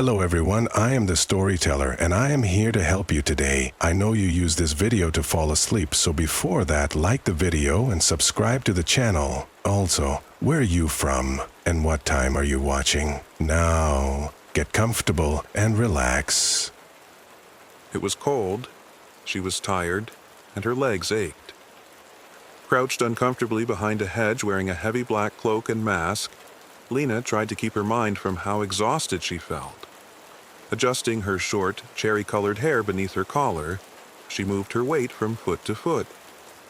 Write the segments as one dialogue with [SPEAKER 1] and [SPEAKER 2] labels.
[SPEAKER 1] Hello everyone, I am the storyteller and I am here to help you today. I know you use this video to fall asleep, so before that, like the video and subscribe to the channel. Also, where are you from and what time are you watching? Now, get comfortable and relax.
[SPEAKER 2] It was cold, she was tired, and her legs ached. Crouched uncomfortably behind a hedge wearing a heavy black cloak and mask, Lena tried to keep her mind from how exhausted she felt. Adjusting her short, cherry-colored hair beneath her collar, she moved her weight from foot to foot,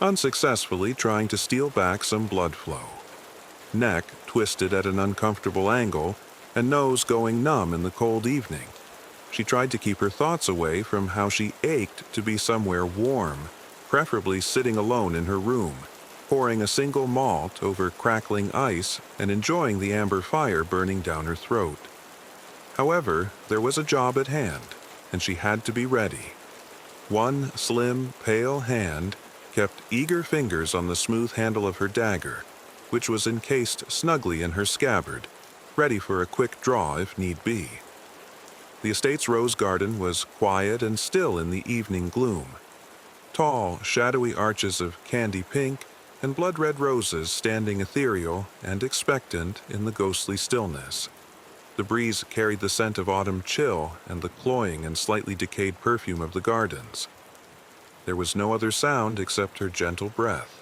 [SPEAKER 2] unsuccessfully trying to steal back some blood flow. Neck twisted at an uncomfortable angle, and nose going numb in the cold evening. She tried to keep her thoughts away from how she ached to be somewhere warm, preferably sitting alone in her room, pouring a single malt over crackling ice and enjoying the amber fire burning down her throat. However, there was a job at hand, and she had to be ready. One slim, pale hand kept eager fingers on the smooth handle of her dagger, which was encased snugly in her scabbard, ready for a quick draw if need be. The estate's rose garden was quiet and still in the evening gloom. Tall, shadowy arches of candy pink and blood-red roses standing ethereal and expectant in the ghostly stillness. The breeze carried the scent of autumn chill and the cloying and slightly decayed perfume of the gardens. There was no other sound except her gentle breath,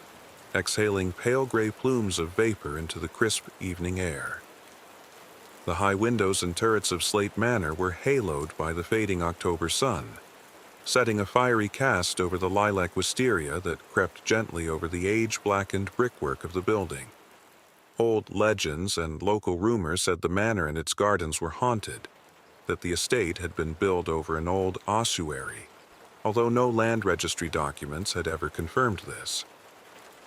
[SPEAKER 2] exhaling pale gray plumes of vapor into the crisp evening air. The high windows and turrets of Slate Manor were haloed by the fading October sun, setting a fiery cast over the lilac wisteria that crept gently over the age-blackened brickwork of the building. Old legends and local rumors said the manor and its gardens were haunted, that the estate had been built over an old ossuary, although no land registry documents had ever confirmed this.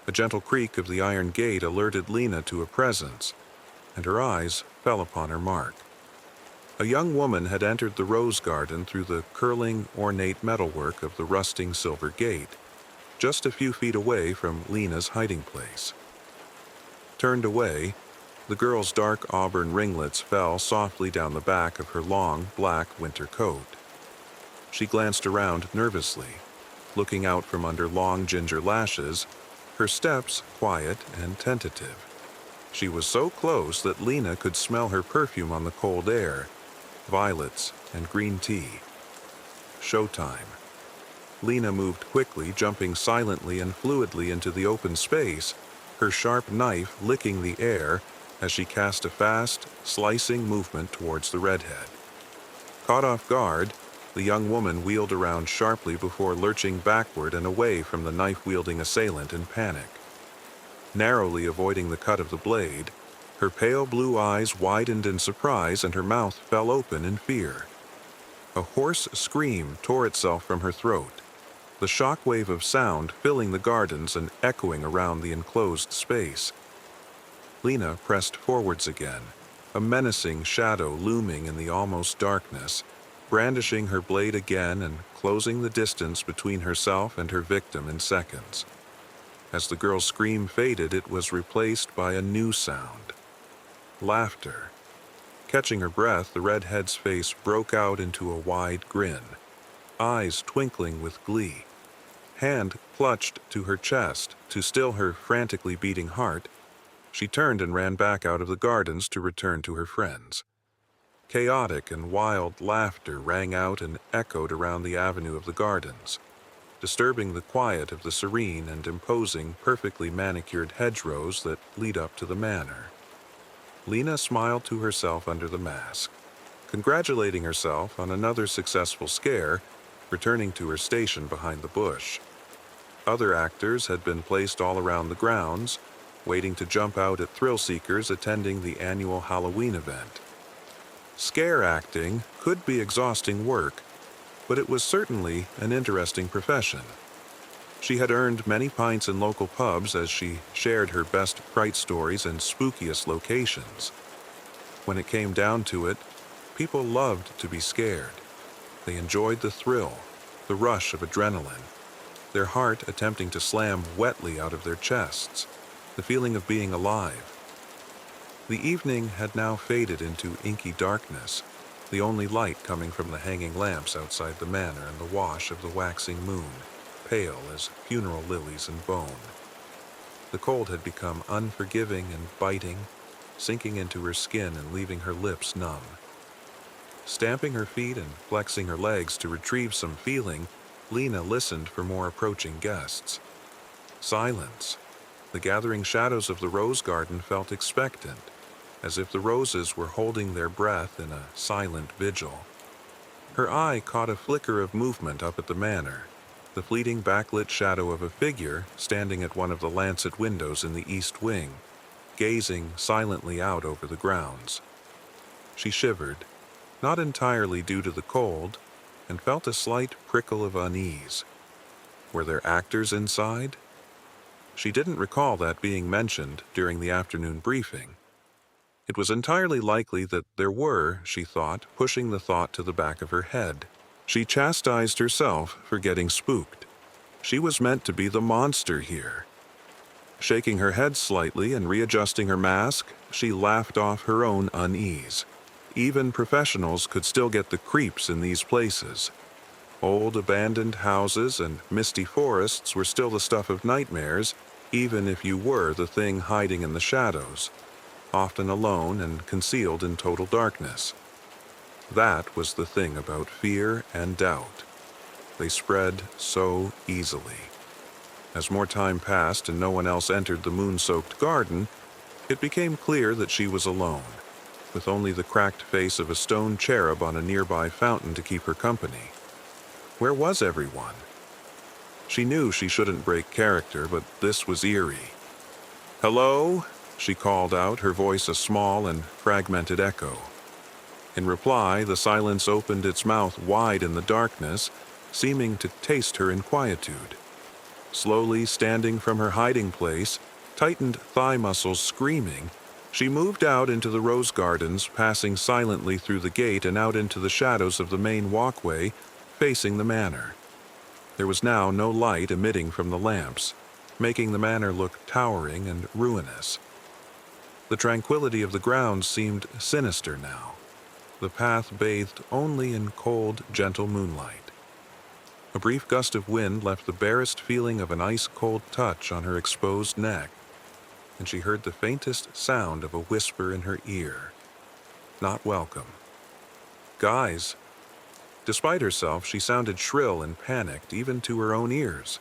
[SPEAKER 2] A gentle creak of the iron gate alerted Lena to a presence, and her eyes fell upon her mark. A young woman had entered the rose garden through the curling, ornate metalwork of the rusting silver gate, just a few feet away from Lena's hiding place. Turned away, the girl's dark auburn ringlets fell softly down the back of her long, black winter coat. She glanced around nervously, looking out from under long ginger lashes, her steps quiet and tentative. She was so close that Lena could smell her perfume on the cold air, violets and green tea. Showtime. Lena moved quickly, jumping silently and fluidly into the open space, her sharp knife licking the air as she cast a fast, slicing movement towards the redhead. Caught off guard, the young woman wheeled around sharply before lurching backward and away from the knife-wielding assailant in panic. Narrowly avoiding the cut of the blade, her pale blue eyes widened in surprise and her mouth fell open in fear. A hoarse scream tore itself from her throat, the shockwave of sound filling the gardens and echoing around the enclosed space. Lena pressed forwards again, a menacing shadow looming in the almost darkness, brandishing her blade again and closing the distance between herself and her victim in seconds. As the girl's scream faded, it was replaced by a new sound. Laughter. Catching her breath, the redhead's face broke out into a wide grin, eyes twinkling with glee. Hand clutched to her chest to still her frantically beating heart. She turned and ran back out of the gardens to return to her friends. Chaotic and wild laughter rang out and echoed around the avenue of the gardens, disturbing the quiet of the serene and imposing, perfectly manicured hedgerows that lead up to the manor. Lena smiled to herself under the mask, congratulating herself on another successful scare, returning to her station behind the bush. Other actors had been placed all around the grounds, waiting to jump out at thrill seekers attending the annual Halloween event. Scare acting could be exhausting work, but it was certainly an interesting profession. She had earned many pints in local pubs as she shared her best fright stories in spookiest locations. When it came down to it, people loved to be scared. They enjoyed the thrill, the rush of adrenaline, their heart attempting to slam wetly out of their chests, the feeling of being alive. The evening had now faded into inky darkness, the only light coming from the hanging lamps outside the manor and the wash of the waxing moon, pale as funeral lilies and bone. The cold had become unforgiving and biting, sinking into her skin and leaving her lips numb. Stamping her feet and flexing her legs to retrieve some feeling, Lena listened for more approaching guests. Silence. The gathering shadows of the rose garden felt expectant, as if the roses were holding their breath in a silent vigil. Her eye caught a flicker of movement up at the manor, the fleeting backlit shadow of a figure standing at one of the lancet windows in the east wing, gazing silently out over the grounds. She shivered, not entirely due to the cold, and felt a slight prickle of unease. Were there actors inside? She didn't recall that being mentioned during the afternoon briefing. It was entirely likely that there were, she thought, pushing the thought to the back of her head. She chastised herself for getting spooked. She was meant to be the monster here. Shaking her head slightly and readjusting her mask, she laughed off her own unease. Even professionals could still get the creeps in these places. Old abandoned houses and misty forests were still the stuff of nightmares, even if you were the thing hiding in the shadows, often alone and concealed in total darkness. That was the thing about fear and doubt. They spread so easily. As more time passed and no one else entered the moon-soaked garden, it became clear that she was alone, with only the cracked face of a stone cherub on a nearby fountain to keep her company. Where was everyone? She knew she shouldn't break character, but this was eerie. "Hello?" she called out, her voice a small and fragmented echo. In reply, the silence opened its mouth wide in the darkness, seeming to taste her inquietude. Slowly standing from her hiding place, tightened thigh muscles screaming, she moved out into the rose gardens, passing silently through the gate and out into the shadows of the main walkway, facing the manor. There was now no light emitting from the lamps, making the manor look towering and ruinous. The tranquility of the grounds seemed sinister now, the path bathed only in cold, gentle moonlight. A brief gust of wind left the barest feeling of an ice-cold touch on her exposed neck, and she heard the faintest sound of a whisper in her ear. Not welcome. "Guys." Despite herself, she sounded shrill and panicked, even to her own ears.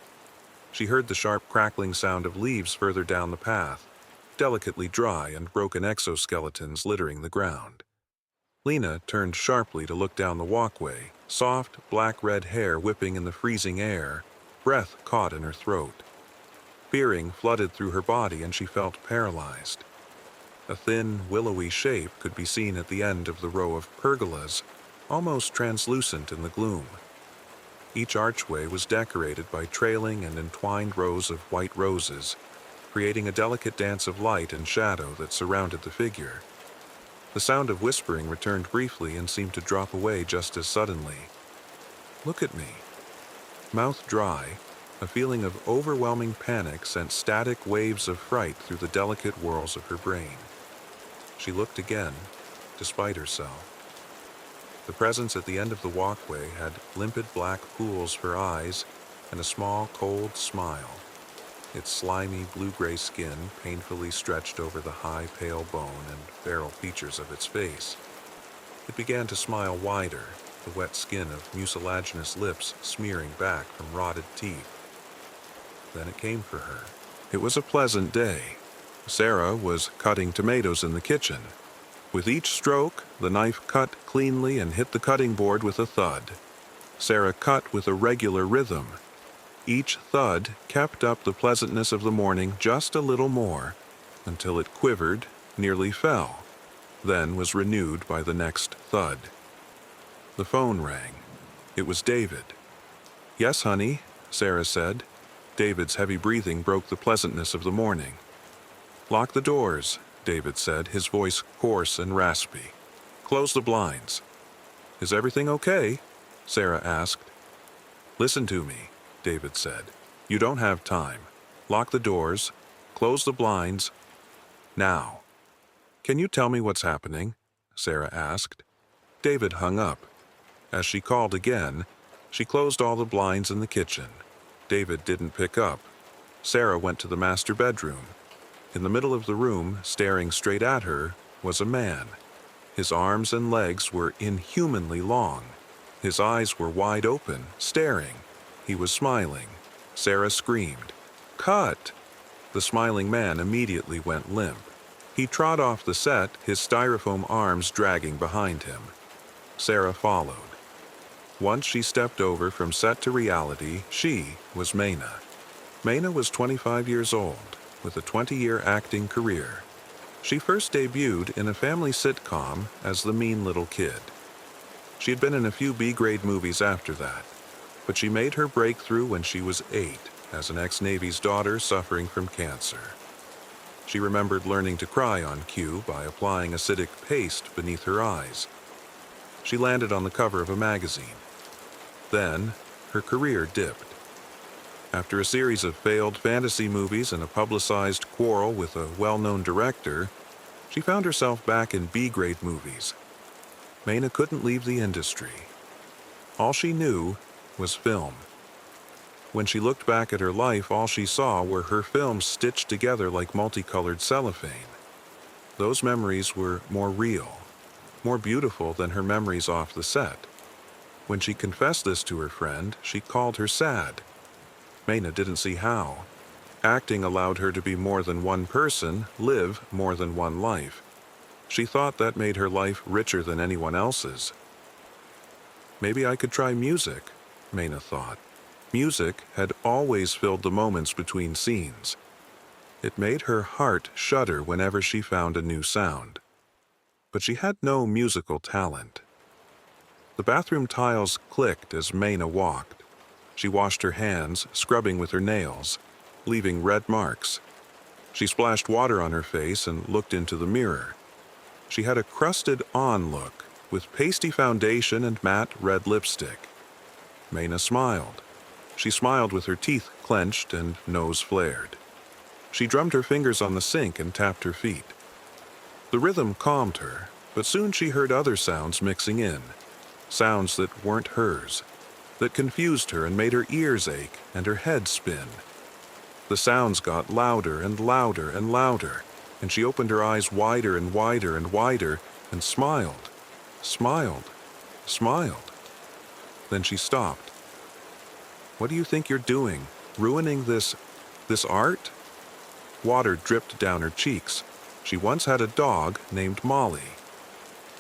[SPEAKER 2] She heard the sharp crackling sound of leaves further down the path, delicately dry and broken exoskeletons littering the ground. Lena turned sharply to look down the walkway, soft, black-red hair whipping in the freezing air, breath caught in her throat. Fearing flooded through her body and she felt paralyzed. A thin, willowy shape could be seen at the end of the row of pergolas, almost translucent in the gloom. Each archway was decorated by trailing and entwined rows of white roses, creating a delicate dance of light and shadow that surrounded the figure. The sound of whispering returned briefly and seemed to drop away just as suddenly. "Look at me." Mouth dry, a feeling of overwhelming panic sent static waves of fright through the delicate whorls of her brain. She looked again, despite herself. The presence at the end of the walkway had limpid black pools for eyes and a small, cold smile, its slimy blue-gray skin painfully stretched over the high, pale bone and feral features of its face. It began to smile wider, the wet skin of mucilaginous lips smearing back from rotted teeth. Then it came for her. It was a pleasant day. Sarah was cutting tomatoes in the kitchen. With each stroke, the knife cut cleanly and hit the cutting board with a thud. Sarah cut with a regular rhythm. Each thud kept up the pleasantness of the morning just a little more, until it quivered, nearly fell, then was renewed by the next thud. The phone rang. It was David. "Yes, honey," Sarah said. David's heavy breathing broke the pleasantness of the morning. "Lock the doors," David said, his voice hoarse and raspy. "Close the blinds." "Is everything okay?" Sarah asked. "Listen to me," David said. "You don't have time. Lock the doors. Close the blinds. Now." "Can you tell me what's happening?" Sarah asked. David hung up. As she called again, she closed all the blinds in the kitchen. David didn't pick up. Sarah went to the master bedroom. In the middle of the room, staring straight at her, was a man. His arms and legs were inhumanly long. His eyes were wide open, staring. He was smiling. Sarah screamed, "Cut!" The smiling man immediately went limp. He trod off the set, his styrofoam arms dragging behind him. Sarah followed. Once she stepped over from set to reality, she was Maina. Maina was 25 years old, with a 20-year acting career. She first debuted in a family sitcom as the mean little kid. She had been in a few B-grade movies after that, but she made her breakthrough when she was 8 as an ex-Navy's daughter suffering from cancer. She remembered learning to cry on cue by applying acidic paste beneath her eyes. She landed on the cover of a magazine. Then, her career dipped. After a series of failed fantasy movies and a publicized quarrel with a well-known director, she found herself back in B-grade movies. Maina couldn't leave the industry. All she knew was film. When she looked back at her life, all she saw were her films stitched together like multicolored cellophane. Those memories were more real, more beautiful than her memories off the set. When she confessed this to her friend, she called her sad. Maina didn't see how. Acting allowed her to be more than one person, live more than one life. She thought that made her life richer than anyone else's. Maybe I could try music, Maina thought. Music had always filled the moments between scenes. It made her heart shudder whenever she found a new sound. But she had no musical talent. The bathroom tiles clicked as Maina walked. She washed her hands, scrubbing with her nails, leaving red marks. She splashed water on her face and looked into the mirror. She had a crusted-on look, with pasty foundation and matte red lipstick. Maina smiled. She smiled with her teeth clenched and nose flared. She drummed her fingers on the sink and tapped her feet. The rhythm calmed her, but soon she heard other sounds mixing in. Sounds that weren't hers, that confused her and made her ears ache and her head spin. The sounds got louder and louder and louder, and she opened her eyes wider and wider and wider and smiled, smiled, smiled. Then she stopped. "What do you think you're doing? Ruining this art?" Water dripped down her cheeks. She once had a dog named Molly.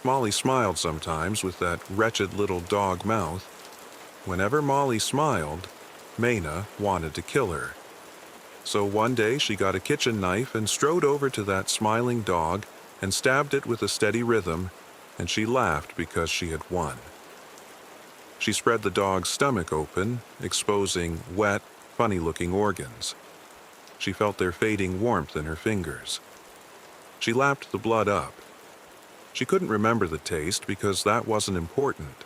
[SPEAKER 2] Molly smiled sometimes with that wretched little dog mouth. Whenever Molly smiled, Maina wanted to kill her. So one day she got a kitchen knife and strode over to that smiling dog and stabbed it with a steady rhythm, and she laughed because she had won. She spread the dog's stomach open, exposing wet, funny-looking organs. She felt their fading warmth in her fingers. She lapped the blood up. She couldn't remember the taste because that wasn't important.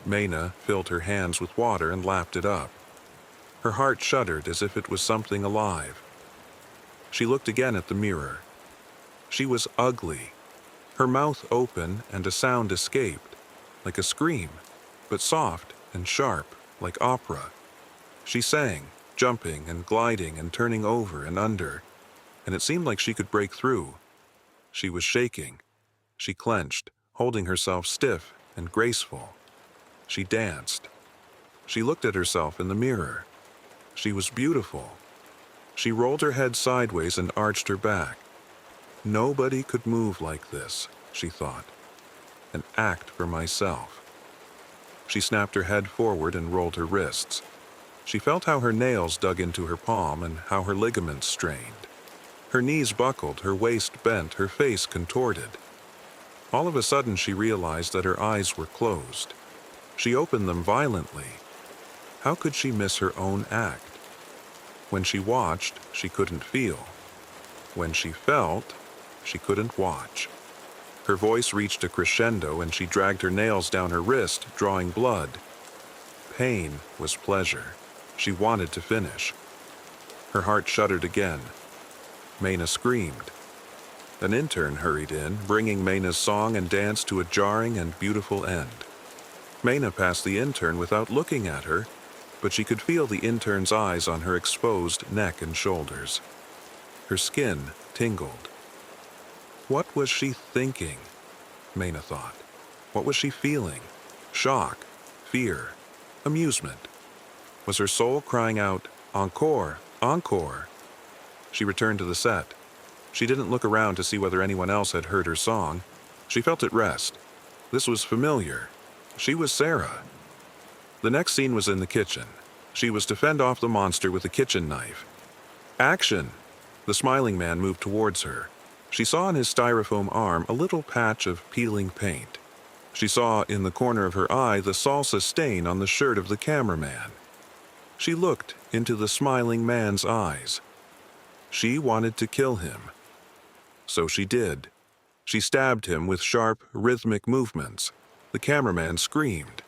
[SPEAKER 2] Maina filled her hands with water and lapped it up. Her heart shuddered as if it was something alive. She looked again at the mirror. She was ugly. Her mouth open and a sound escaped, like a scream, but soft and sharp, like opera. She sang, jumping and gliding and turning over and under, and it seemed like she could break through. She was shaking. She clenched, holding herself stiff and graceful. She danced. She looked at herself in the mirror. She was beautiful. She rolled her head sideways and arched her back. Nobody could move like this, she thought. An act for myself. She snapped her head forward and rolled her wrists. She felt how her nails dug into her palm and how her ligaments strained. Her knees buckled, her waist bent, her face contorted. All of a sudden she realized that her eyes were closed. She opened them violently. How could she miss her own act? When she watched, she couldn't feel. When she felt, she couldn't watch. Her voice reached a crescendo and she dragged her nails down her wrist, drawing blood. Pain was pleasure. She wanted to finish. Her heart shuddered again. Maina screamed. An intern hurried in, bringing Mayna's song and dance to a jarring and beautiful end. Mayna passed the intern without looking at her, but she could feel the intern's eyes on her exposed neck and shoulders. Her skin tingled. What was she thinking? Mayna thought. What was she feeling? Shock, fear, amusement. Was her soul crying out, "Encore, encore"? She returned to the set. She didn't look around to see whether anyone else had heard her song. She felt at rest. This was familiar. She was Sarah. The next scene was in the kitchen. She was to fend off the monster with a kitchen knife. Action! The smiling man moved towards her. She saw on his styrofoam arm a little patch of peeling paint. She saw in the corner of her eye the salsa stain on the shirt of the cameraman. She looked into the smiling man's eyes. She wanted to kill him. So she did. She stabbed him with sharp, rhythmic movements. The cameraman screamed.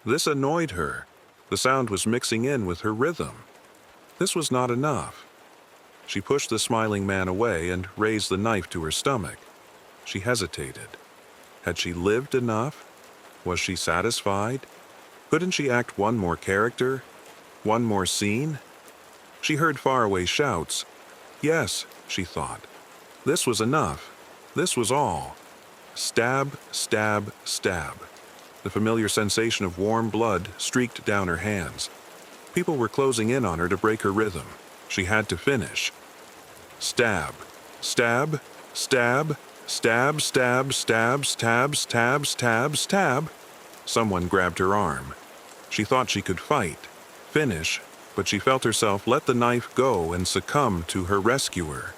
[SPEAKER 2] This annoyed her. The sound was mixing in with her rhythm. This was not enough. She pushed the smiling man away and raised the knife to her stomach. She hesitated. Had she lived enough? Was she satisfied? Couldn't she act one more character? One more scene? She heard faraway shouts. Yes, she thought. This was enough. This was all. Stab, stab, stab. The familiar sensation of warm blood streaked down her hands. People were closing in on her to break her rhythm. She had to finish. Stab, stab, stab, stab, stab, stab, stab, stab, stab, stab. Someone grabbed her arm. She thought she could fight, finish, but she felt herself let the knife go and succumb to her rescuer.